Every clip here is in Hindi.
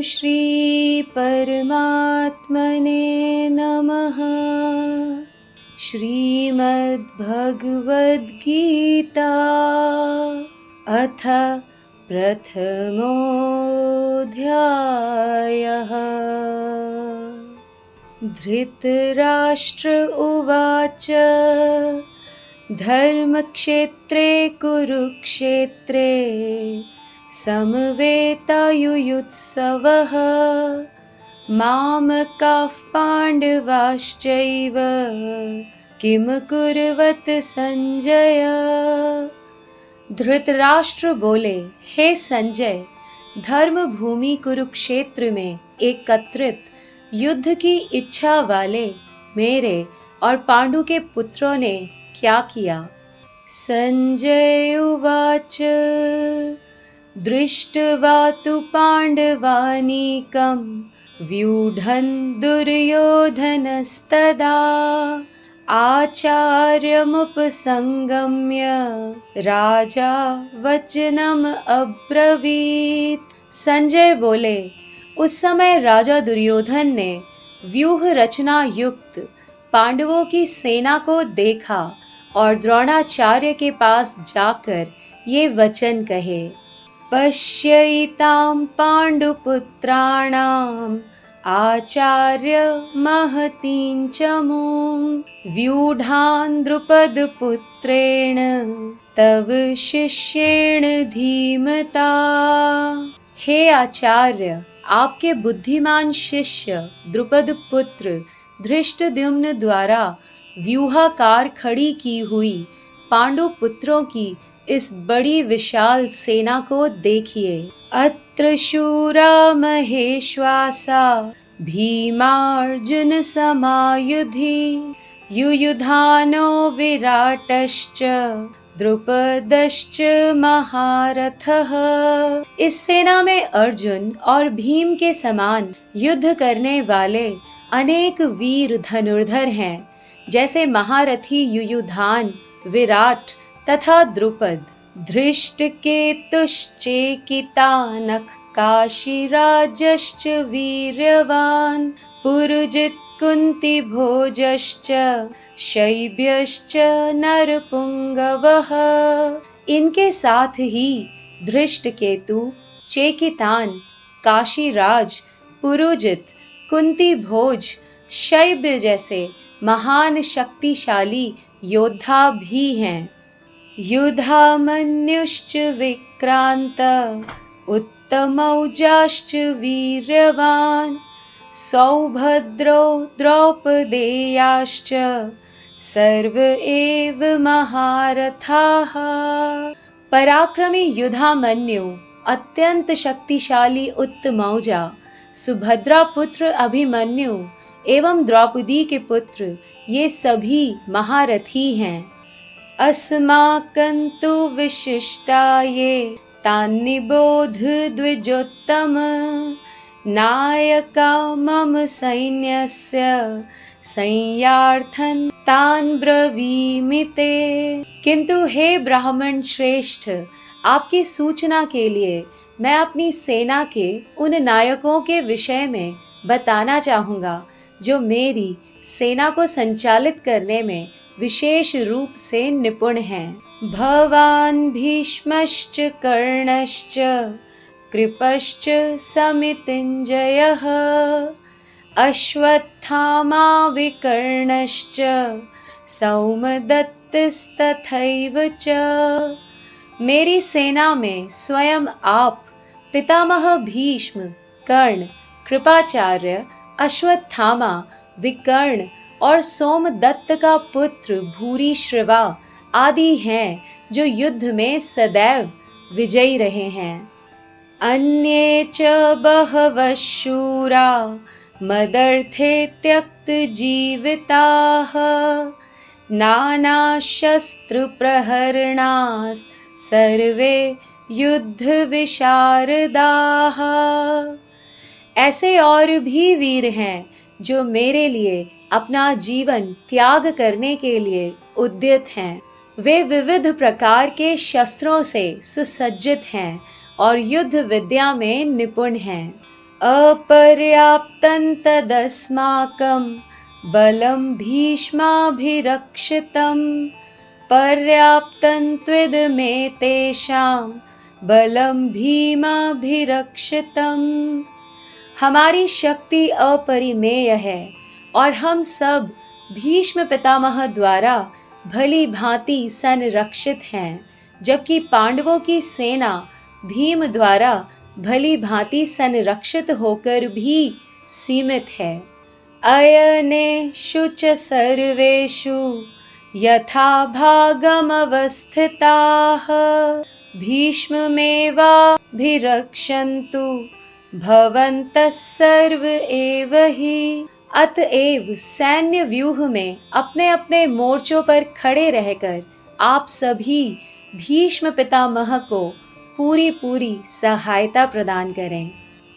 श्री परमात्मने नमः। श्रीमद्भगवद्गीता अथ प्रथमोऽध्यायः। धृतराष्ट्र उवाच धर्मक्षेत्रे कुरुक्षेत्रे समवेतायुयुत्सवः मामकाः पाण्डवाश्चैव किम कुर्वत संजय। धृतराष्ट्र बोले, हे संजय, धर्म भूमि कुरुक्षेत्र में एकत्रित युद्ध की इच्छा वाले मेरे और पांडु के पुत्रों ने क्या किया। संजय उवाच दृष्ट्वा तु पाण्डवानीकं व्यूढन् दुर्योधनस्तदा आचार्यमुपसंगम्य राजा वचनम् अब्रवीत्। संजय बोले, उस समय राजा दुर्योधन ने व्यूह रचना युक्त पांडवों की सेना को देखा और द्रोणाचार्य के पास जाकर ये वचन कहे, पश्यैतां पाण्डुपुत्राणाम् आचार्य महतीं च मूं व्यूढान् द्रुपदपुत्रेण तव शिष्येण धीमता। हे आचार्य, आपके बुद्धिमान शिष्य द्रुपद पुत्र धृष्टद्युम्न द्वारा व्यूहाकार खड़ी की हुई पांडु पुत्रों की इस बड़ी विशाल सेना को देखिए। अत्र शूरा महेश्वासा भीमार्जुन समायुधि युयुधानो विराटश्च द्रुपदश्च महारथः। इस सेना में अर्जुन और भीम के समान युद्ध करने वाले अनेक वीर धनुर्धर हैं, जैसे महारथी युयुधान, विराट तथा द्रुपद। धृष्टकेतुश्चेकितानः काशीराजश्च वीर्यवान् पुरुजित् कुन्तिभोजश्च शैब्यश्च नरपुंगवः। इनके साथ ही धृष्टकेतु, चेकितान, काशीराज, पुरुजित, कुंतीभोज, शैब्य जैसे महान शक्तिशाली योद्धा भी हैं। युधामन्युश्च विक्रांत उत्तमौजाश्च वीर्यवान् सौभद्रो द्रौपदेयाश्च सर्व एव महारथाः। पराक्रमी युधामन्यु, अत्यंत शक्तिशाली उत्तमौजा, सुभद्रा पुत्र अभिमन्यु एवं द्रौपदी के पुत्र, ये सभी महारथी हैं। अस्माकं तु विशिष्टा ये तान्निबोध द्विजोत्तम नायका मम सैन्यस्य संयार्थं तान् ब्रवीमि ते। किंतु हे ब्राह्मण श्रेष्ठ, आपकी सूचना के लिए मैं अपनी सेना के उन नायकों के विषय में बताना चाहूँगा जो मेरी सेना को संचालित करने में विशेष रूप से निपुण हैं। भवान् भीष्मश्च कर्णश्च कृपश्च समितिञ्जयः अश्वत्थामा विकर्णश्च सौमदत्तस्तथैव च। मेरी सेना में स्वयं आप, पितामह भीष्म, कर्ण, कृपाचार्य, अश्वत्थामा, विकर्ण और सोमदत्त का पुत्र भूरिश्रवा आदि हैं जो युद्ध में सदैव विजयी रहे हैं। अन्ये च बहवः शूरा मदर्थे त्यक्तजीविताः नानाशस्त्रप्रहरणाः सर्वे युद्धविशारदाः। ऐसे और भी वीर हैं जो मेरे लिए अपना जीवन त्याग करने के लिए उद्यत हैं। वे विविध प्रकार के शस्त्रों से सुसज्जित हैं और युद्ध विद्या में निपुण हैं। अपर्याप्तं तदस्माकं बलं भीष्माभिरक्षितं पर्याप्तं त्विदमे तेषां बलं भीमाभिरक्षितम्। हमारी शक्ति अपरिमेय है और हम सब भीष्म पितामह द्वारा भली भांति संरक्षित हैं, जबकि पांडवों की सेना भीम द्वारा भली भांति संरक्षित होकर भी सीमित है। अयनेषु च सर्वेषु यथा भागमवस्थिताः भीष्ममेवाभिरक्षन्तु भवन्तः सर्व एव हि। अतएव सैन्य व्यूह में अपने अपने मोर्चों पर खड़े रहकर आप सभी भीष्म पितामह को पूरी पूरी सहायता प्रदान करें।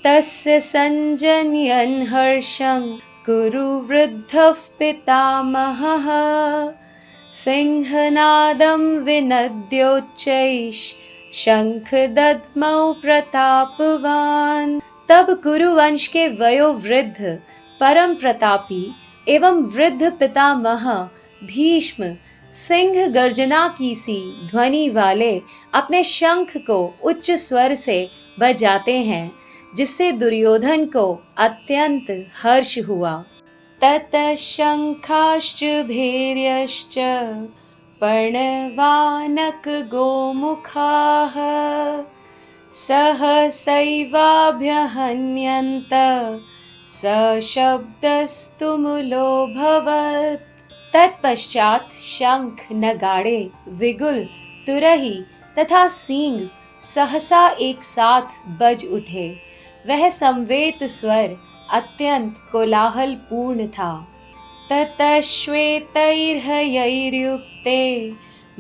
तस्य संजनयन् हर्षं कुरु वृद्धः पितामहः सिंहनादं विनद्योच्चैः शंखदध्मौ प्रतापवान। तब कुरुवंश के वयोवृद्ध परम प्रतापी एवं वृद्ध पितामह भीष्म सिंह गर्जना की सी ध्वनि वाले अपने शंख को उच्च स्वर से बजाते हैं, जिससे दुर्योधन को अत्यंत हर्ष हुआ। ततः शंखाश्च भैर्यश्च पर्णवानक गोमुखाः सहसैवाभ्यहन्यन्त सशब्दस्तुमुलोऽभवत्। तत्पश्चात शंख, नगाड़े, विगुल, तुरही तथा सींग सहसा एक साथ बज उठे। वह संवेत स्वर अत्यंत कोलाहल पूर्ण था। ततः श्वेतैर्हयैर्युक्ते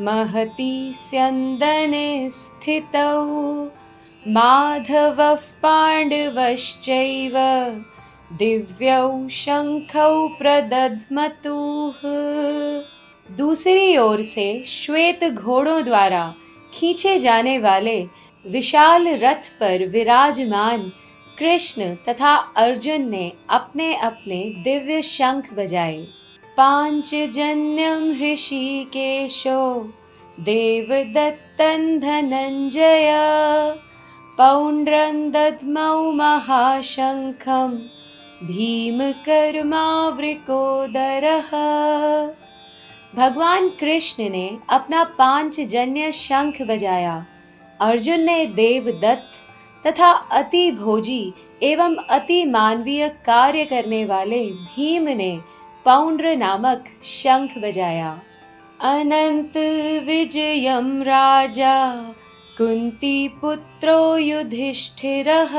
महति स्यन्दने स्थितौ माधवः पाण्डवश्चैव दिव्यौ शंखौ प्रदध्मतुः। दूसरी ओर से श्वेत घोड़ों द्वारा खींचे जाने वाले विशाल रथ पर विराजमान कृष्ण तथा अर्जुन ने अपने अपने दिव्य शंख बजाए। पांचजन्यं हृषीकेशो देवदत्तं धनंजय पौंड्रं दद्मौ महाशंखं भीमकर्मावृकोदरः। भगवान कृष्ण ने अपना पांचजन्य शंख बजाया। अर्जुन ने देवदत्त तथा अति भोजी एवं अति मानवीय कार्य करने वाले भीम ने पौंड्र नामक शंख बजाया। अनंत विजयम राजा कुंती पुत्रो युधिष्ठिरः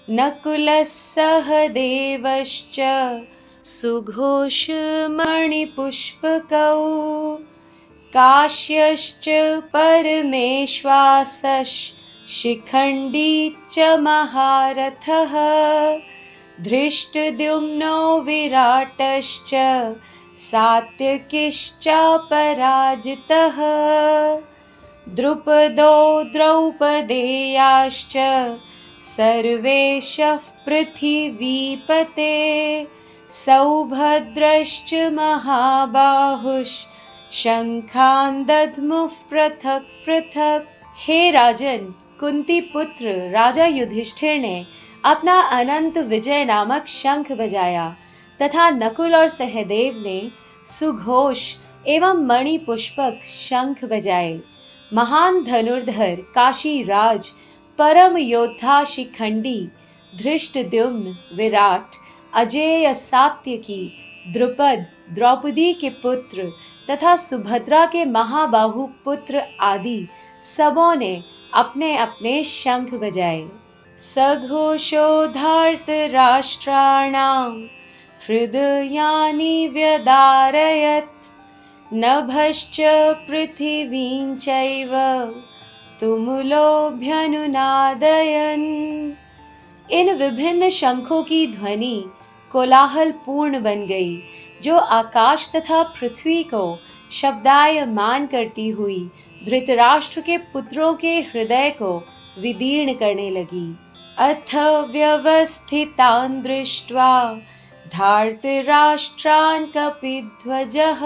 नकुलः सहदेवश्च सुघोषमणिपुष्पकौ काश्यश्च परमेश्वासश्च शिखंडी च महारथः धृष्टद्युम्नो विराटश्च सात्यकिश्चापराजितः द्रुपदो द्रौपदेयाश्च सर्वेशः पृथिवीपते सौभद्रश्च महाबाहुश्च शंखान् दध्मुः पृथक् पृथक्। हे राजन, कुंती पुत्र राजा युधिष्ठिर ने अपना अनंत विजय नामक शंख बजाया तथा नकुल और सहदेव ने सुघोष एवं मणि पुष्पक शंख बजाए। महान धनुर्धर काशीराज परम योद्धा शिखंडी धृष्टद्युम्न विराट अजेय सात्यकी द्रुपद द्रौपदी के पुत्र तथा सुभद्रा के महाबाहु पुत्र आदि सबों ने अपने अपने शंख बजाए। सघोषोधार्तराष्ट्राणां हृदयानि व्यदारयत् नभश्च पृथिवीं चैव तुमुलोऽभ्यनुनादयन्। इन विभिन्न शंखों की ध्वनि कोलाहल पूर्ण बन गई, जो आकाश तथा पृथ्वी को शब्दायमान करती हुई धृतराष्ट्र के पुत्रों के हृदय को विदीर्ण करने लगी। अथ व्यवस्थितान् दृष्ट्वा धार्तराष्ट्रान् कपिध्वजः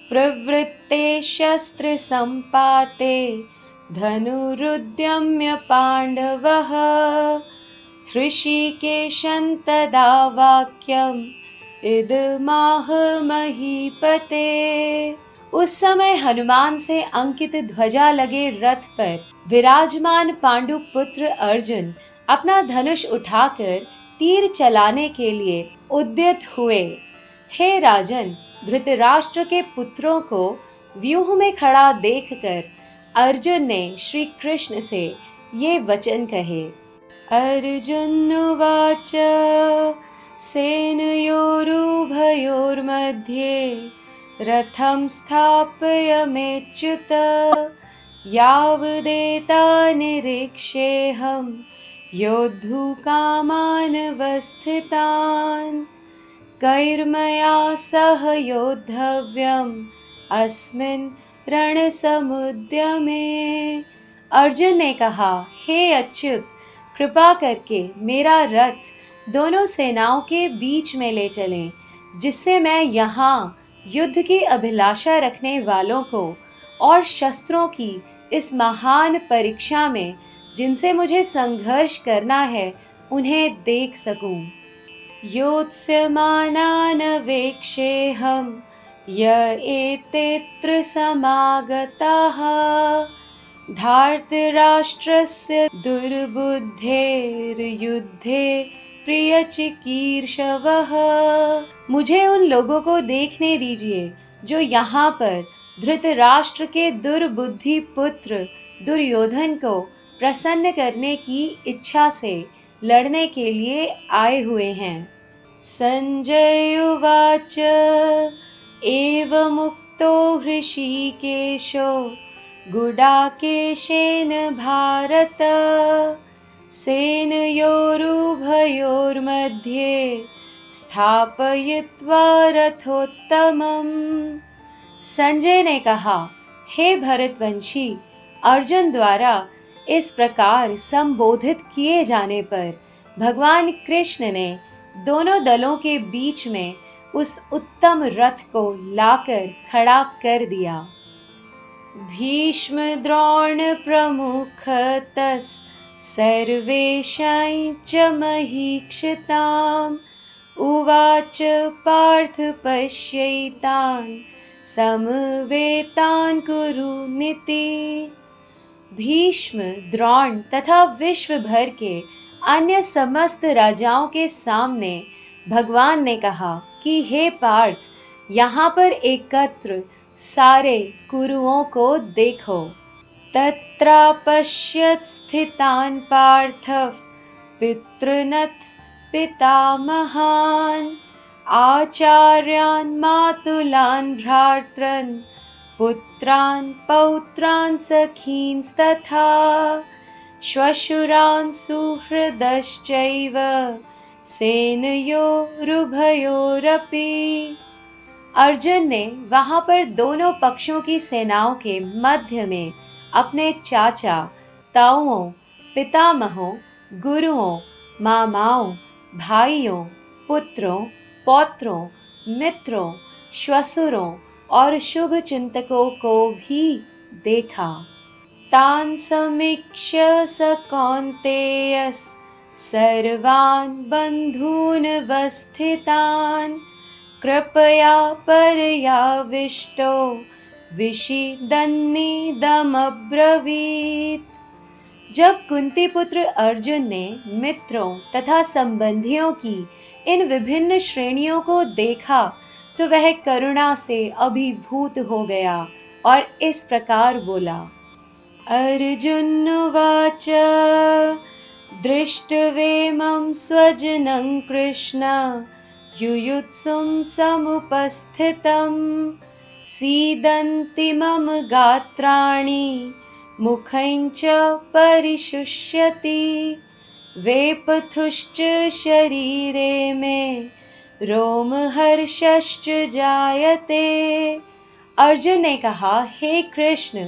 प्रवृत्ते शस्त्रसम्पाते धनुरुद्यम्य पाण्डवः हृषीकेशं तदा वाक्यम् इदमाह महीपते। उस समय हनुमान से अंकित ध्वजा लगे रथ पर विराजमान पांडु पुत्र अर्जुन अपना धनुष उठाकर तीर चलाने के लिए उद्यत हुए। हे राजन, धृतराष्ट्र के पुत्रों को व्यूह में खड़ा देखकर अर्जुन ने श्री कृष्ण से ये वचन कहे। अर्जुनोवाच सेनयोरुभयोर्मध्ये रथं स्थापयमेच्युत यावदेतान्निरीक्षेऽहं योद्धुकामानवस्थितान् कैर्मया सह योद्धव्यम् अस्मिन् रणसमुद्यमे। अर्जुन ने कहा, हे अच्युत, कृपा करके मेरा रथ दोनों सेनाओं के बीच में ले चलें, जिससे मैं यहाँ युद्ध की अभिलाषा रखने वालों को और शस्त्रों की इस महान परीक्षा में जिनसे मुझे संघर्ष करना है उन्हें देख सकूं। योत्स्यमानान् वेक्षेऽहं य एतेऽत्र समागताः धार्तराष्ट्रस्य दुर्बुद्धेर्युद्धे प्रियचिकीर्षवः। मुझे उन लोगों को देखने दीजिए जो यहाँ पर धृतराष्ट्र के दुर्बुद्धि पुत्र दुर्योधन को प्रसन्न करने की इच्छा से लड़ने के लिए आए हुए हैं। संजय उवाच एवमुक्तो हृषीकेशो गुडाकेशेन भारत सेनयोरुभयोर्मध्ये स्थापयित्वा रथोत्तमम्। संजय ने कहा, हे भरतवंशी, अर्जुन द्वारा इस प्रकार संबोधित किए जाने पर भगवान कृष्ण ने दोनों दलों के बीच में उस उत्तम रथ को लाकर खड़ा कर दिया। भीष्म द्रोण प्रमुखतस् सर्वेषां च महीक्षिताम् उवाच पार्थ पश्यैतान् समवेतान् कुरु नीति। भीष्म, द्रोण तथा विश्व भर के अन्य समस्त राजाओं के सामने भगवान ने कहा कि हे पार्थ, यहाँ पर एकत्र सारे कुरुओं को देखो। तत्रापश्यत् स्थितान् पार्थः पितृनथ पितामहान् आचार्यान् मातुलान् भ्रातॄन् पुत्रान् पौत्रान् सखींस्तथा श्वशुरान् सुहृदश्चैव सेनयोरुभयोरपि। अर्जुन ने वहां पर दोनों पक्षों की सेनाओं के मध्य में अपने चाचा, ताऊओं, पितामहों, गुरुओं, मामाओं, भाइयों, पुत्रों, पौत्रों, मित्रों, श्वसुरों और शुभ चिंतकों को भी देखा। तान् समीक्ष्य स कौन्तेयस् सर्वान् बन्धून् वस्थितान् कृपया पर्याविष्टो विषीदन्निदमब्रवीत्। जब कुंती पुत्र अर्जुन ने मित्रों तथा संबंधियों की इन विभिन्न श्रेणियों को देखा तो वह करुणा से अभिभूत हो गया और इस प्रकार बोला। अर्जुनोवाच दृष्ट्वेमं स्वजनं कृष्ण युयुत्सुं समुपस्थितं सीदन्ति मम गात्राणि मुखञ्च परिशुष्यति वेपथुश्च शरीरे मे रोमहर्षश्च जायते। अर्जुन ने कहा, हे कृष्ण,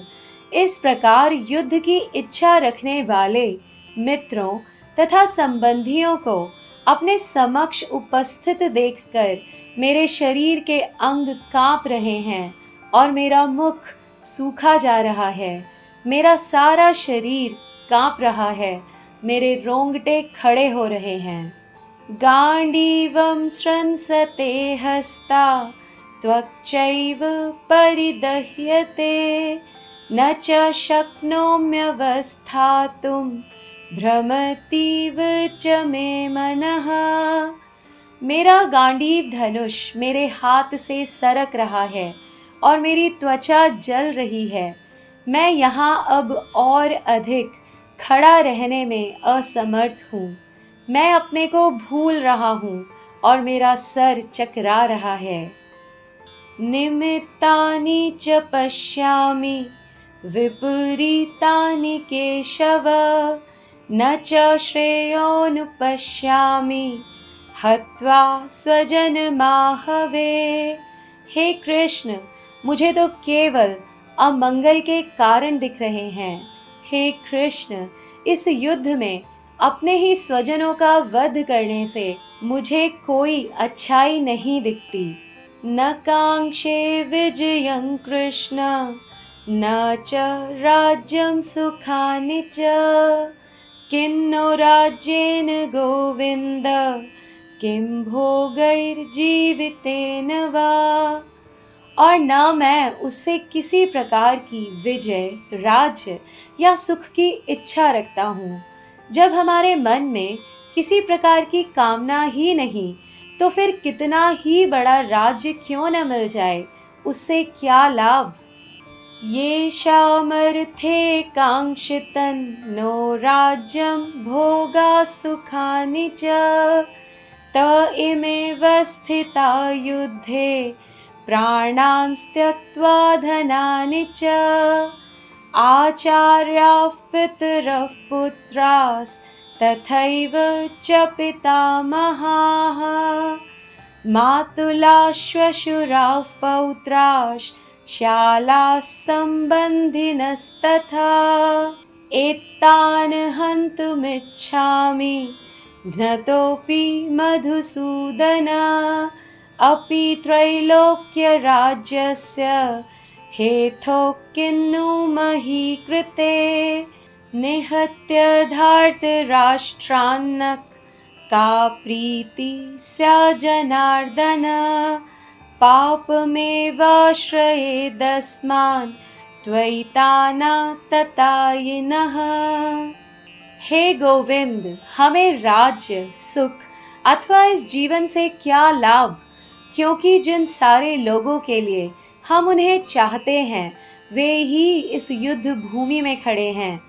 इस प्रकार युद्ध की इच्छा रखने वाले मित्रों तथा संबंधियों को अपने समक्ष उपस्थित देखकर मेरे शरीर के अंग कांप रहे हैं और मेरा मुख सूखा जा रहा है। मेरा सारा शरीर कांप रहा है, मेरे रोंगटे खड़े हो रहे हैं। गांडीवं स्रंसते हस्ता त्वक्चैव परिदह्यते न च शक्नोम्यवस्थातुं भ्रमतीव च मे मनः। मेरा गांडीव धनुष मेरे हाथ से सरक रहा है और मेरी त्वचा जल रही है। मैं यहाँ अब और अधिक खड़ा रहने में असमर्थ हूँ। मैं अपने को भूल रहा हूँ और मेरा सर चकरा रहा है। निमित्तानि च पश्यामि विपरीतानि केशव न च श्रेयोनुपश्यामि हत्वा स्वजनमाहवे। हे कृष्ण, मुझे तो केवल अमंगल के कारण दिख रहे हैं। हे कृष्ण, इस युद्ध में अपने ही स्वजनों का वध करने से मुझे कोई अच्छाई नहीं दिखती। न कांक्षे विजयं कृष्ण न च राज्यं सुखानि च किन्नो राज्येन गोविन्द किं भोगैर्जीवितेन वा। और न मैं उससे किसी प्रकार की विजय, राज्य या सुख की इच्छा रखता हूँ। जब हमारे मन में किसी प्रकार की कामना ही नहीं, तो फिर कितना ही बड़ा राज्य क्यों न मिल जाए, उससे क्या लाभ। ये शामर्थे कांक्षितन नो राज्यं भोगा सुखानि च त इमेव स्थिता युद्धे प्राणान् त्यक्त्वा धनानि च आचार्याः पितरः पुत्रास्तथैव च पितामहाः मातुलाः श्वशुराः पौत्राश्च शालाः सम्बन्धिनस्तथा एतान् हन्तुमिच्छामि घ्नतोऽपि मधुसूदन अपि त्रैलोक्यराज्यस्य हेतोः किन्नु मही कृते निहत्य धार्तराष्ट्रान्नः का प्रीति स्या जनार्दन पापमेवाश्रयेदस्मान् त्वयितानाततायिनः। हे गोविंद, हमें राज्य, सुख अथवा इस जीवन से क्या लाभ, क्योंकि जिन सारे लोगों के लिए हम उन्हें चाहते हैं वे ही इस युद्ध भूमि में खड़े हैं।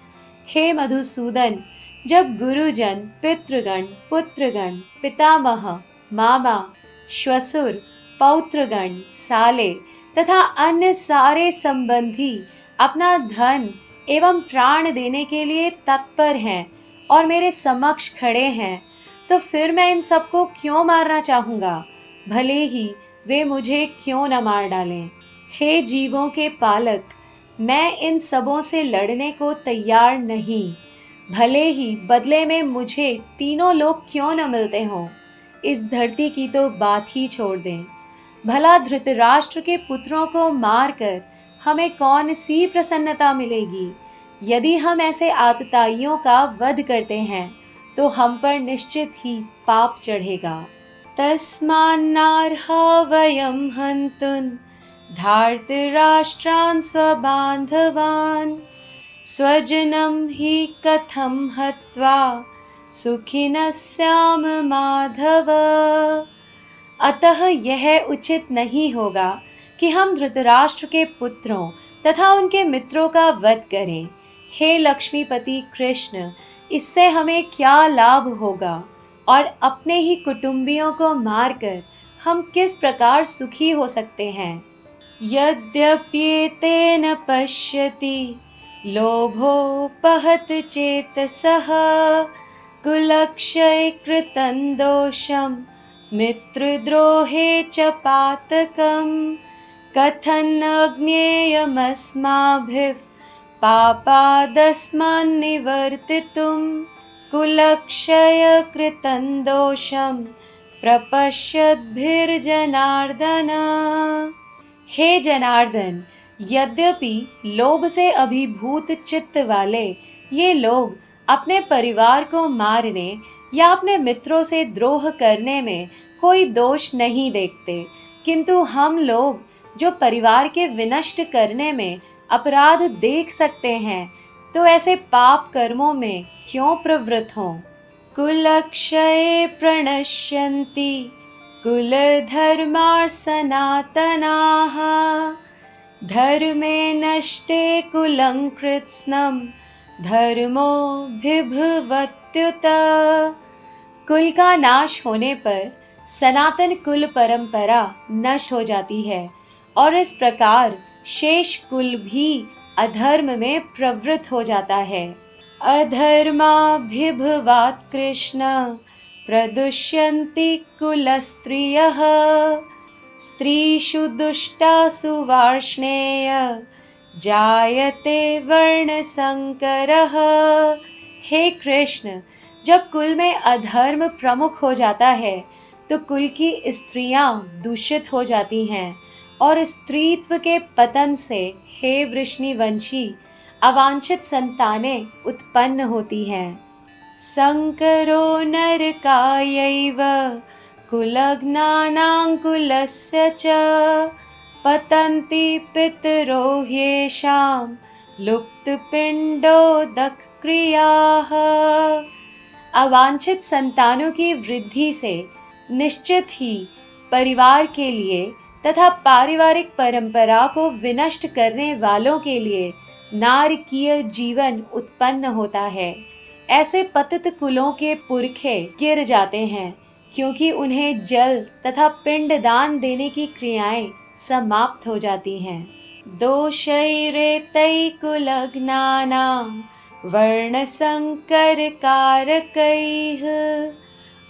हे मधुसूदन, जब गुरुजन, पितृगण, पुत्रगण, पितामह, मामा, श्वसुर, पौत्रगण, साले तथा अन्य सारे संबंधी अपना धन एवं प्राण देने के लिए तत्पर हैं और मेरे समक्ष खड़े हैं, तो फिर मैं इन सबको क्यों मारना चाहूँगा, भले ही वे मुझे क्यों न मार डालें। हे जीवों के पालक, मैं इन सबों से लड़ने को तैयार नहीं, भले ही बदले में मुझे तीनों लोग क्यों न मिलते हों। इस धरती की तो बात ही छोड़ दें। भला धृतराष्ट्र के पुत्रों को मारकर हमें कौन सी प्रसन्नता मिलेगी। यदि हम ऐसे आतताइयों का वध करते हैं तो हम पर निश्चित ही पाप चढ़ेगा। तस्मान्नार्हा वयं हन्तुं धार्तराष्ट्रान् स्वबान्धवान् स्वजनं हि कथं हत्वा सुखिनः स्याम माधव। अतः यह उचित नहीं होगा कि हम धृतराष्ट्र के पुत्रों तथा उनके मित्रों का वध करें। हे लक्ष्मीपति कृष्ण, इससे हमें क्या लाभ होगा और अपने ही कुटुंबियों को मारकर हम किस प्रकार सुखी हो सकते हैं। यद्यप्येतेन पश्यति लोभोपहत चेतसः कुलक्षये कृतं दोषं मित्रद्रोहे च पातकं कथन्नज्ञेयमस्माभिः पापादस्मान् निवर्तितुं कुलक्षय कृतं दोषं प्रपश्यद्भिर्जनार्दन। हे जनार्दन, यद्यपि लोभ से अभिभूत चित्त वाले ये लोग अपने परिवार को मारने या अपने मित्रों से द्रोह करने में कोई दोष नहीं देखते, किंतु हम लोग जो परिवार के विनष्ट करने में अपराध देख सकते हैं, तो ऐसे पाप कर्मों में क्यों प्रवृत्त हों। कुलक्षये प्रणश्यन्ति कुलधर्मा सनातनाः, धर्मे नष्टे कुलं कृत्स्नं धर्मो भिभवत्युत। कुल का नाश होने पर सनातन कुल परंपरा नष्ट हो जाती है और इस प्रकार शेष कुल भी अधर्म में प्रवृत्त हो जाता है। अधर्माभिभवात् कृष्ण प्रदुष्यन्ति कुलस्त्रियः, स्त्रीषु दुष्टासु वार्ष्णेय जायते वर्णसंकरः। हे कृष्ण, जब कुल में अधर्म प्रमुख हो जाता है तो कुल की स्त्रियां दूषित हो जाती हैं और स्त्रीत्व के पतन से हे वृष्णिवंशी अवांछित संतानें उत्पन्न होती हैं। संकरो नरकायैव कुलघ्नानां कुलस्य च, पतन्ति पितरो ह्येषां लुप्तपिण्डोदक क्रियाः। अवांछित संतानों की वृद्धि से निश्चित ही परिवार के लिए तथा पारिवारिक परंपरा को विनष्ट करने वालों के लिए नारकीय जीवन उत्पन्न होता है। ऐसे पतित कुलों के पुरखे गिर जाते हैं, क्योंकि उन्हें जल तथा पिंडदान देने की क्रियाएं समाप्त हो जाती हैं। दोषैरेतैः कुलघ्नानां वर्णसंकरकारकैः,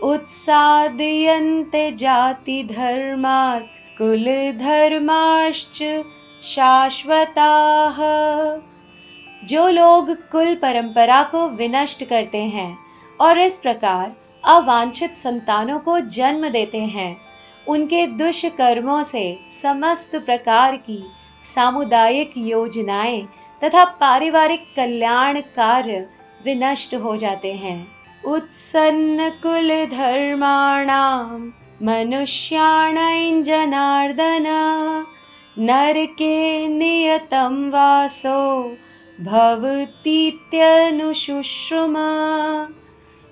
उत्सादयन्ते जातिधर्मात् कुलधर्माश्च शाश्वताः। जो लोग कुल परंपरा को विनष्ट करते हैं और इस प्रकार अवांछित संतानों को जन्म देते हैं, उनके दुष्कर्मों से समस्त प्रकार की सामुदायिक योजनाएं तथा पारिवारिक कल्याण कार्य विनष्ट हो जाते हैं। उत्सन्न कुल धर्माणां मनुष्याणां जनार्दन, नरके नियतं वासो भवतीत्यनुशुश्रुम।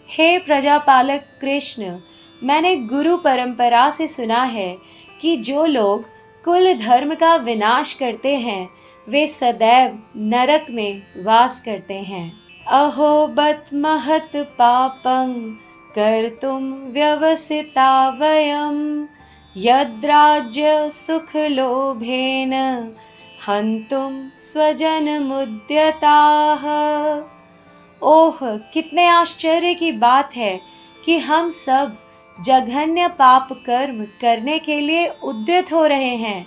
हे प्रजापालक कृष्ण, मैंने गुरु परंपरा से सुना है कि जो लोग कुल धर्म का विनाश करते हैं वे सदैव नरक में वास करते हैं। अहो बत महत पापं कर्तुं व्यवसिता वयं, यद्राज्य सुख लोभेन हन्तुं स्वजनमुद्यताः। ओह, कितने आश्चर्य की बात है कि हम सब जघन्य पाप कर्म करने के लिए उद्यत हो रहे हैं।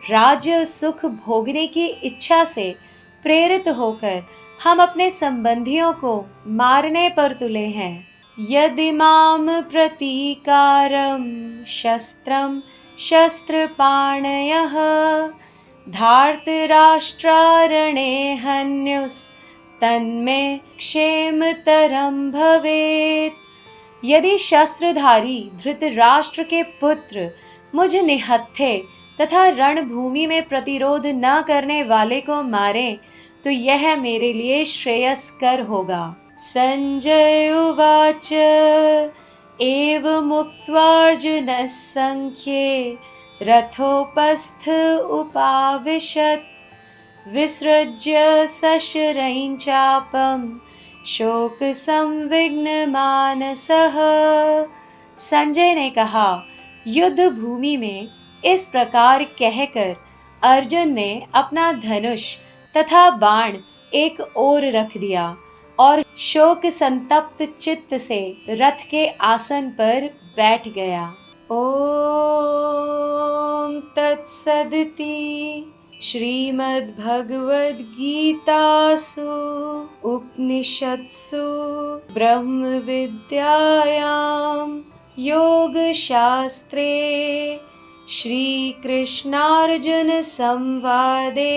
राज्य सुख भोगने की इच्छा से प्रेरित होकर हम अपने संबंधियों को मारने पर तुले हैं। यदिमाम प्रतीकारं शस्त्रं शस्त्रपाणयः, धार्तराष्ट्रारणे हन्युस्तन्मे क्षेमतरं भवेत्। यदि शस्त्रधारी धृतराष्ट्र के पुत्र मुझ निहत्थे तथा रणभूमि में प्रतिरोध न करने वाले को मारे तो यह मेरे लिए श्रेयस्कर होगा। संजय उवाच एवमुक्त्वार्जुनः संख्ये रथोपस्थ उपाविशत्, विसृज्य सशरैं चापं शोकसंविघ्नमानसः। संजय ने कहा, युद्ध भूमि में इस प्रकार कहकर अर्जुन ने अपना धनुष तथा बाण एक ओर रख दिया और शोक संतप्त चित्त से रथ के आसन पर बैठ गया। ओम तत्सदिति। श्रीमद्भगवद्गीतासु उपनिषत्सु ब्रह्मविद्यायां योगशास्त्रे श्रीकृष्णार्जुनसंवादे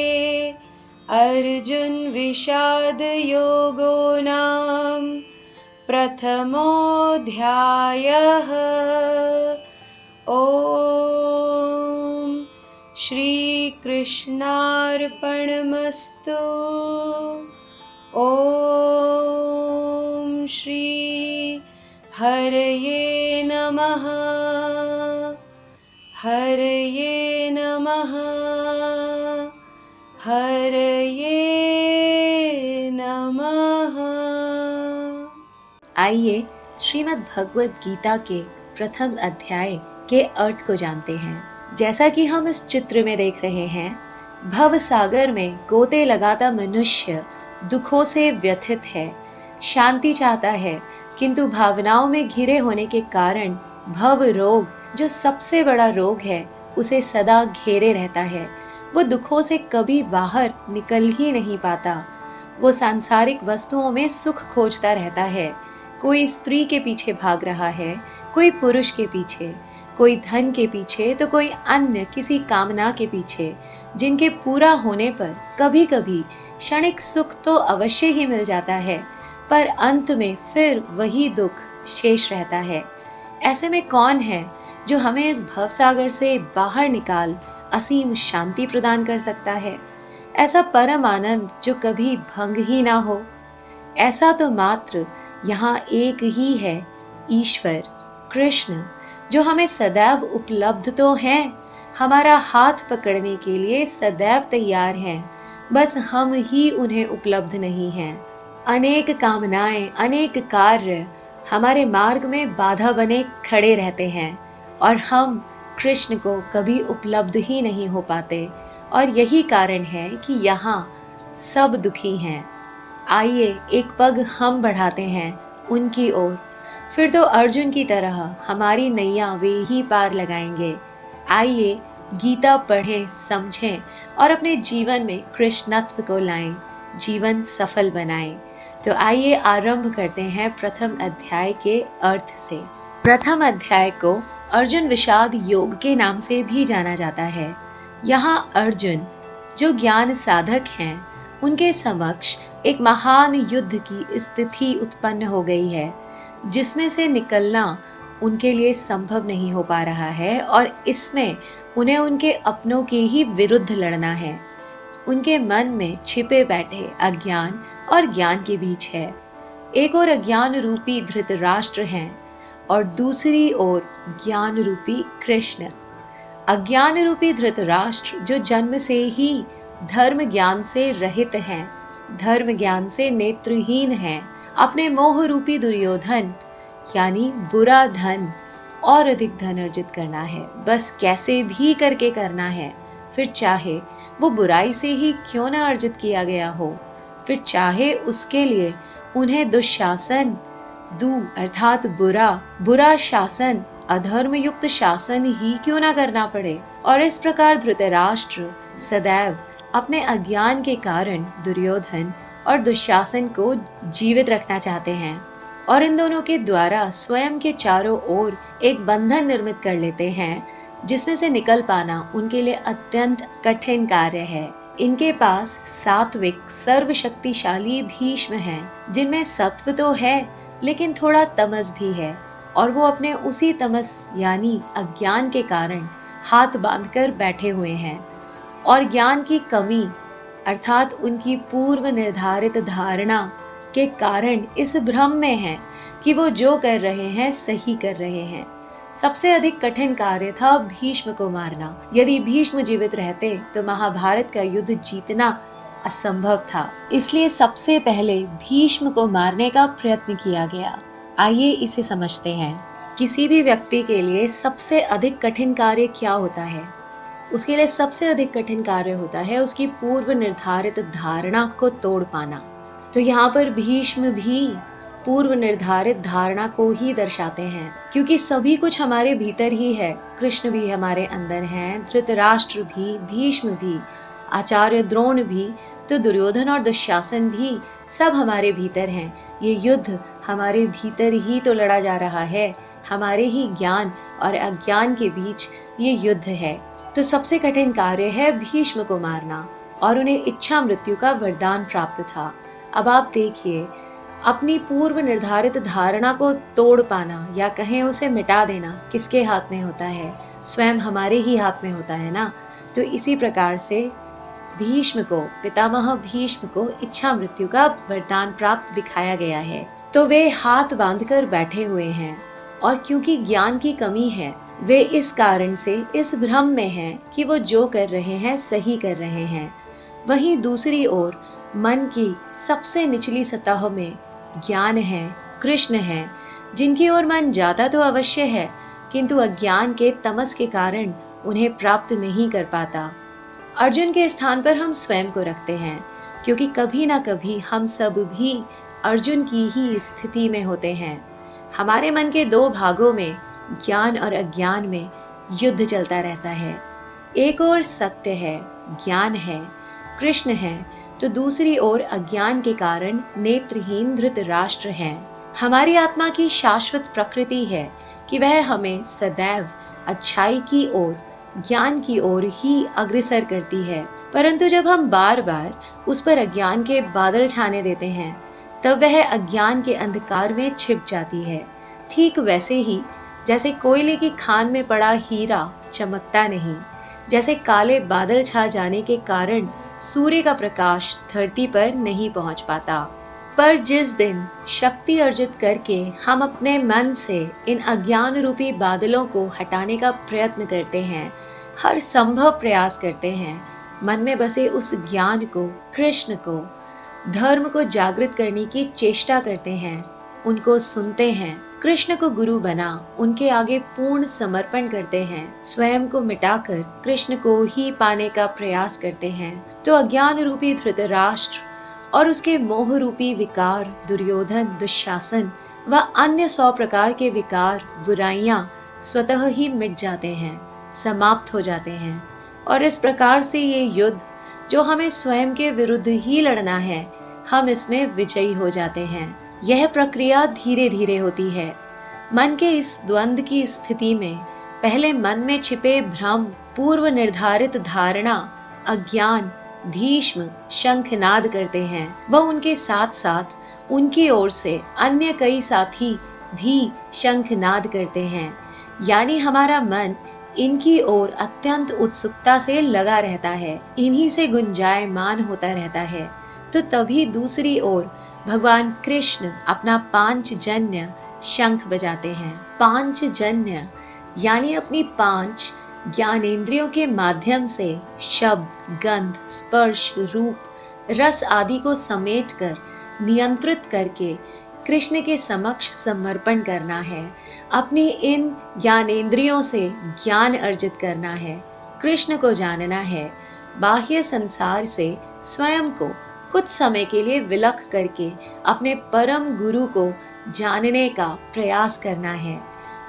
अर्जुनविषादयोगो नाम प्रथमोऽध्यायः। ॐ श्रीकृष्णार्पणमस्तु। ॐ श्री हरये नमः। हरये नमः। हरये नमः। आइए श्रीमद् भगवद गीता के प्रथम अध्याय के अर्थ को जानते हैं। जैसा कि हम इस चित्र में देख रहे हैं, भव सागर में गोते लगाता मनुष्य दुखों से व्यथित है, शांति चाहता है, किंतु भावनाओं में घिरे होने के कारण भव रोग, जो सबसे बड़ा रोग है, उसे सदा घेरे रहता है। वो दुखों से कभी बाहर निकल ही नहीं पाता। वो सांसारिक वस्तुओं में सुख खोजता रहता है। कोई स्त्री के पीछे भाग रहा है, कोई पुरुष के पीछे, कोई धन के पीछे, तो कोई अन्य किसी कामना के पीछे, जिनके पूरा होने पर कभी कभी क्षणिक सुख तो अवश्य ही मिल जाता है, पर अंत में फिर वही दुख शेष रहता है। ऐसे में कौन है जो हमें इस भवसागर से बाहर निकाल असीम शांति प्रदान कर सकता है? ऐसा परम आनंद जो कभी भंग ही ना हो। ऐसा तो मात्र यहाँ एक ही है, ईश्वर कृष्ण, जो हमें सदैव उपलब्ध तो हैं, हमारा हाथ पकड़ने के लिए सदैव तैयार हैं, बस हम ही उन्हें उपलब्ध नहीं हैं। अनेक कामनाएं, अनेक कार्य हमारे मार्ग में बाधा बने खड़े रहते हैं और हम कृष्ण को कभी उपलब्ध ही नहीं हो पाते, और यही कारण है कि यहाँ सब दुखी हैं। आइए एक पग हम बढ़ाते हैं उनकी ओर, फिर तो अर्जुन की तरह हमारी नैया वे ही पार लगाएंगे। आइए गीता पढ़ें, समझें और अपने जीवन में कृष्णत्व को लाएं, जीवन सफल बनाएं। तो आइए आरंभ करते हैं प्रथम अध्याय के अर्थ से। प्रथम अध्याय को अर्जुन विषाद योग के नाम से भी जाना जाता है। यहाँ अर्जुन, जो ज्ञान साधक हैं, उनके समक्ष एक महान युद्ध की स्थिति उत्पन्न हो गई है, जिसमें से निकलना उनके लिए संभव नहीं हो पा रहा है, और इसमें उन्हें उनके अपनों के ही विरुद्ध लड़ना है। उनके मन में छिपे बैठे अज्ञान और ज्ञान के बीच है। एक ओर अज्ञान रूपी धृतराष्ट्र हैं और दूसरी ओर ज्ञान रूपी कृष्ण। अज्ञान रूपी धृतराष्ट्र जो जन्म से ही धर्म ज्ञान से रहित हैं, धर्म ज्ञान से नेत्रहीन हैं, अपने मोह रूपी दुर्योधन यानी बुरा धन और अधिक धन अर्जित करना है, बस कैसे भी करके करना है, फिर चाहे वो बुराई से ही क्यों न अर्जित किया गया हो, फिर चाहे उसके लिए उन्हें दुशासन अर्थात बुरा शासन, अधर्म युक्त शासन ही क्यों ना करना पड़े। और इस प्रकार धृतराष्ट्र सदैव अपने अज्ञान के कारण दुर्योधन और दुशासन को जीवित रखना चाहते हैं, और इन दोनों के द्वारा स्वयं के चारों ओर एक बंधन निर्मित कर लेते हैं, जिसमें से निकल पाना उनके लिए अत्यंत कठिन कार्य है। इनके पास सात्विक सर्वशक्तिशाली भीष्म हैं, जिनमें सत्व तो है लेकिन थोड़ा तमस भी है, और वो अपने उसी तमस यानी अज्ञान के कारण हाथ बांधकर बैठे हुए हैं, और ज्ञान की कमी अर्थात उनकी पूर्व निर्धारित धारणा के कारण इस भ्रम में हैं कि वो जो कर रहे हैं सही कर रहे हैं। सबसे अधिक कठिन कार्य था भीष्म को मारना। यदि भीष्म जीवित रहते तो महाभारत का युद्ध जीतना असंभव था, इसलिए सबसे पहले भीष्म को मारने का प्रयत्न किया गया। आइए इसे समझते हैं। किसी भी व्यक्ति के लिए सबसे अधिक कठिन कार्य क्या होता है? उसके लिए सबसे अधिक कठिन कार्य होता है उसकी पूर्व निर्धारित धारणा को तोड़ पाना। तो यहाँ पर भीष्म भी पूर्व निर्धारित धारणा को ही दर्शाते हैं, क्योंकि सभी कुछ हमारे भीतर ही है। कृष्ण भी हमारे अंदर हैं, धृतराष्ट्र भी, भीष्म भी, आचार्य द्रोण भी, तो दुर्योधन और दुशासन भी सब हमारे भीतर हैं। ये युद्ध हमारे भीतर ही तो लड़ा जा रहा है, हमारे ही ज्ञान और अज्ञान के बीच ये युद्ध है। तो सबसे कठिन कार्य है भीष्म को मारना, और उन्हें इच्छा मृत्यु का वरदान प्राप्त था। अब आप देखिए, अपनी पूर्व निर्धारित धारणा को तोड़ पाना या कहें उसे मिटा देना किसके हाथ में होता है? स्वयं हमारे ही हाथ में होता है ना। तो इसी प्रकार से भीष्म को, पितामह भीष्म को इच्छा मृत्यु का वरदान प्राप्त दिखाया गया है। तो वे हाथ बांधकर बैठे हुए हैं, और क्योंकि ज्ञान की कमी है, वे इस कारण से इस भ्रम में हैं कि वो जो कर रहे हैं सही कर रहे हैं। वहीं दूसरी ओर मन की सबसे निचली सतह में ज्ञान है, कृष्ण है, जिनकी ओर मन जाता तो अवश्य है, किंतु अज्ञान के तमस के कारण उन्हें प्राप्त नहीं कर पाता। अर्जुन के स्थान पर हम स्वयं को रखते हैं, क्योंकि कभी ना कभी हम सब भी अर्जुन की ही स्थिति में होते हैं। हमारे मन के दो भागों में, ज्ञान और अज्ञान में, युद्ध चलता रहता है। एक ओर सत्य है, ज्ञान है, कृष्ण है, तो दूसरी ओर अज्ञान के कारण नेत्रहीन धृतराष्ट्र हैं। हमारी आत्मा की शाश्वत प्रकृति है कि वह हमें सदैव अच्छाई की ओर, ज्ञान की ओर ही अग्रसर करती है। परंतु जब हम बार बार उस पर अज्ञान के बादल छाने देते हैं, तब वह अज्ञान के अंधकार में छिप जाती है। ठीक वैसे ही जैसे कोयले की खान में पड़ा हीरा चमकता नहीं, जैसे काले बादल छा जाने के कारण सूर्य का प्रकाश धरती पर नहीं पहुंच पाता। पर जिस दिन शक्ति अर्जित करके हम अपने मन से इन अज्ञान रूपी बादलों को हटाने का प्रयत्न करते हैं, हर संभव प्रयास करते हैं, मन में बसे उस ज्ञान को, कृष्ण को, धर्म को जागृत करने की चेष्टा करते हैं, उनको सुनते हैं, कृष्ण को गुरु बना उनके आगे पूर्ण समर्पण करते हैं, स्वयं को मिटाकर कृष्ण को ही पाने का प्रयास करते हैं, तो अज्ञान रूपी धृतराष्ट्र और उसके मोह रूपी विकार, दुर्योधन, दुशासन व अन्य 100 प्रकार के विकार, बुराइयां स्वतः ही मिट जाते हैं, समाप्त हो जाते हैं। और इस प्रकार से ये युद्ध जो हमें स्वयं के विरुद्ध ही लड़ना है, हम इसमें विजयी हो जाते हैं। यह प्रक्रिया धीरे धीरे होती है। मन के इस द्वंद्व की स्थिति में पहले मन में छिपे भ्रम, पूर्व निर्धारित धारणा, अज्ञान, भीष्म शंखनाद करते हैं। वह उनके साथ साथ उनकी ओर से अन्य कई साथी भी शंखनाद करते हैं। यानी हमारा मन इनकी ओर अत्यंत उत्सुकता से लगा रहता है, इन्हीं से गुंजायमान होता रहता है। तो तभी दूसरी ओर भगवान कृष्ण अपना पांचजन्य शंख बजाते हैं। पांचजन्य यानी अपनी 5 ज्ञानेंद्रियों के माध्यम से शब्द, गंध, स्पर्श, रूप, रस आदि को समेटकर, नियंत्रित करके कृष्ण के समक्ष समर्पण करना है। अपनी इन ज्ञानेंद्रियों से ज्ञान अर्जित करना है, कृष्ण को जानना है, बाह्य संसार से स्वयं को कुछ समय के लिए विलक करके अपने परम गुरु को जानने का प्रयास करना है।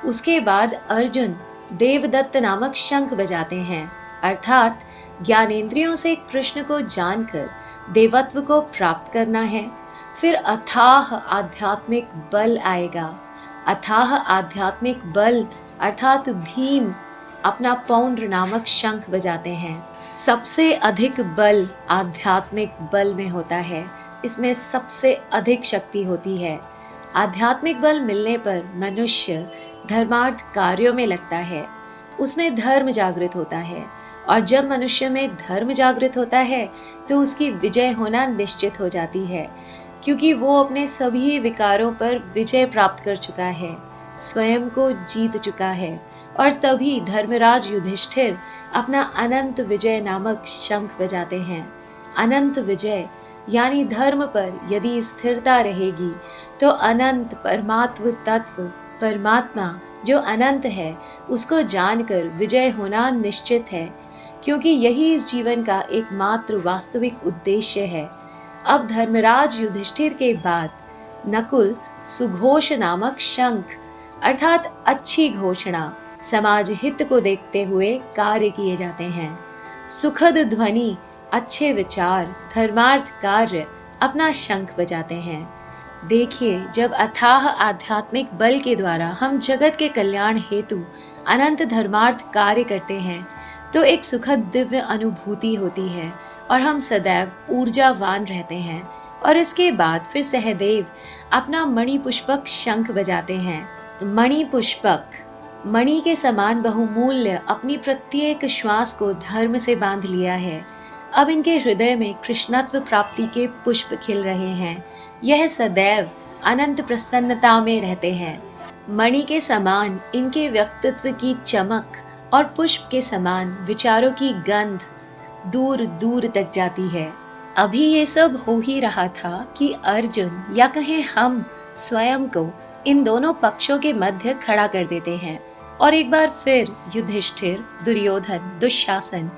उसके बाद अर्जुन देवदत्त नामक शंख बजाते हैं, अर्थात ज्ञानेंद्रियों से कृष्ण को जानकर देवत्व को प्राप्त करना है। फिर अथाह आध्यात्मिक बल आएगा। अथाह आध्यात्मिक बल अर्थात भीम अपना पौंड्र नामक शंख बजाते हैं। सबसे अधिक बल आध्यात्मिक बल में होता है, इसमें सबसे अधिक शक्ति होती है। आध्यात्मिक बल मिलने पर मनुष्य धर्मार्थ कार्यों में लगता है, उसमें धर्म जागृत होता है, और जब मनुष्य में धर्म जागृत होता है तो उसकी विजय होना निश्चित हो जाती है, क्योंकि वो अपने सभी विकारों पर विजय प्राप्त कर चुका है, स्वयं को जीत चुका है। और तभी धर्मराज युधिष्ठिर अपना अनंत विजय नामक शंख बजाते हैं। अनंत विजय यानी धर्म पर यदि स्थिरता रहेगी तो अनंत परमात्म तत्व, परमात्मा जो अनंत है, उसको जानकर विजय होना निश्चित है, क्योंकि यही इस जीवन का एकमात्र वास्तविक उद्देश्य है। अब धर्मराज युधिष्ठिर के बाद नकुल सुघोष नामक शंख अर्थात अच्छी घोषणा, समाज हित को देखते हुए कार्य किए जाते हैं। सुखद ध्वनि अच्छे विचार, धर्मार्थ कार्य अपना शंख बजाते हैं। देखिए, जब अथाह आध्यात्मिक बल के द्वारा हम जगत के कल्याण हेतु अनंत धर्मार्थ कार्य करते हैं, तो एक सुखद दिव्य अनुभूति होती है और हम सदैव ऊर्जावान रहते हैं। और इसके बाद फिर सहदेव अपना मणि पुष्पक शंख बजाते हैं। मणि पुष्पक, मणि के समान बहुमूल्य अपनी प्रत्येक श्वास को धर्म से बांध लिया है। अब इनके हृदय में कृष्णत्व प्राप्ति के पुष्प खिल रहे हैं। यह सदैव अनंत प्रसन्नता में रहते हैं। मणि के समान इनके व्यक्तित्व की चमक और पुष्प के समान विचारों की गंध दूर दूर तक जाती है। अभी ये सब हो ही रहा था कि अर्जुन या कहें हम स्वयं को इन दोनों पक्षों के मध्य खड़ा कर देते हैं और एक बार फिर युधिष्ठिर, दुर्योधन, दुशासन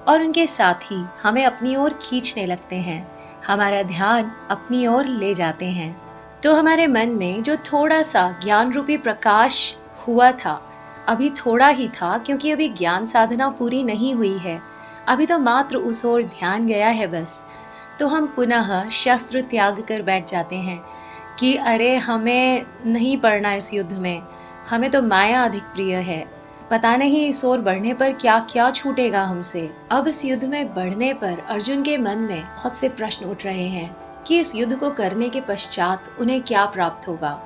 और उनके साथी हमें अपनी ओर खींचने लगते हैं, हमारा ध्यान अपनी ओर ले जाते हैं। तो हमारे मन में जो थोड़ा सा ज्ञान रूपी प्रकाश हुआ था, अभी थोड़ा ही था क्योंकि अभी ज्ञान साधना पूरी नहीं हुई है, अभी तो मात्र उस ओर ध्यान गया है बस। तो हम पुनः शस्त्र त्याग कर बैठ जाते हैं कि अरे हमें नहीं पड़ना इस युद्ध में, हमें तो माया अधिक प्रिय है, पता नहीं इस ओर बढ़ने पर क्या क्या छूटेगा हमसे। अब इस युद्ध में बढ़ने पर अर्जुन के मन में बहुत से प्रश्न उठ रहे हैं कि इस युद्ध को करने के पश्चात उन्हें क्या प्राप्त होगा।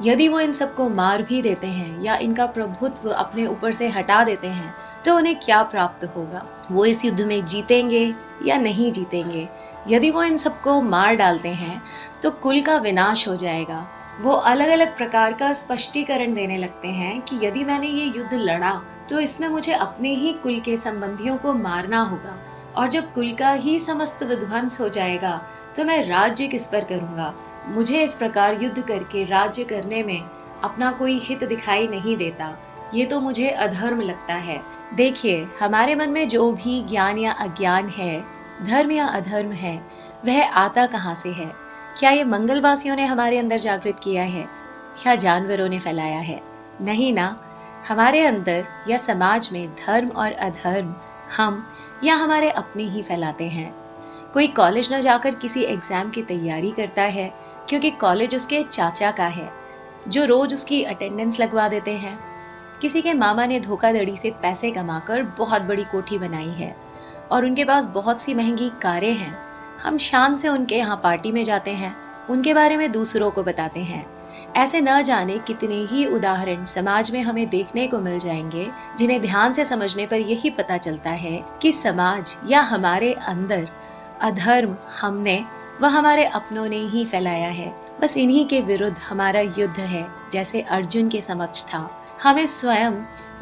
यदि वो इन सबको मार भी देते हैं या इनका प्रभुत्व अपने ऊपर से हटा देते हैं तो उन्हें क्या प्राप्त होगा, वो इस युद्ध में जीतेंगे या नहीं जीतेंगे। यदि वो इन सबको मार डालते हैं तो कुल का विनाश हो जाएगा। वो अलग अलग प्रकार का स्पष्टीकरण देने लगते हैं कि यदि मैंने ये युद्ध लड़ा तो इसमें मुझे अपने ही कुल के संबंधियों को मारना होगा, और जब कुल का ही समस्त विध्वंस हो जाएगा तो मैं राज्य किस पर करूंगा। मुझे इस प्रकार युद्ध करके राज्य करने में अपना कोई हित दिखाई नहीं देता, ये तो मुझे अधर्म लगता है। देखिए, हमारे मन में जो भी ज्ञान या अज्ञान है, धर्म या अधर्म है, वह आता कहाँ से है? क्या ये मंगलवासियों ने हमारे अंदर जागृत किया है या जानवरों ने फैलाया है? नहीं ना, हमारे अंदर या समाज में धर्म और अधर्म हम या हमारे अपने ही फैलाते हैं। कोई कॉलेज न जाकर किसी एग्जाम की तैयारी करता है क्योंकि कॉलेज उसके चाचा का है, जो रोज उसकी अटेंडेंस लगवा देते हैं। किसी के मामा ने धोखाधड़ी से पैसे कमाकर बहुत बड़ी कोठी बनाई है और उनके पास बहुत सी महंगी कारें हैं। हम शान से उनके यहाँ पार्टी में जाते हैं, उनके बारे में दूसरों को बताते हैं। ऐसे न जाने कितने ही उदाहरण समाज में हमें देखने को मिल जाएंगे, जिन्हें ध्यान से समझने पर यही पता चलता है कि समाज या हमारे अंदर अधर्म हमने व हमारे अपनों ने ही फैलाया है। बस इन्हीं के विरुद्ध हमारा युद्ध है, जैसे अर्जुन के समक्ष था। हमें स्वयं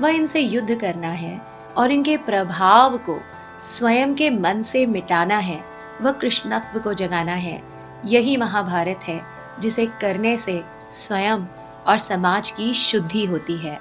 व इनसे युद्ध करना है और इनके प्रभाव को स्वयं के मन से मिटाना है व कृष्णत्व को जगाना है। यही महाभारत है, जिसे करने से स्वयं और समाज की शुद्धि होती है।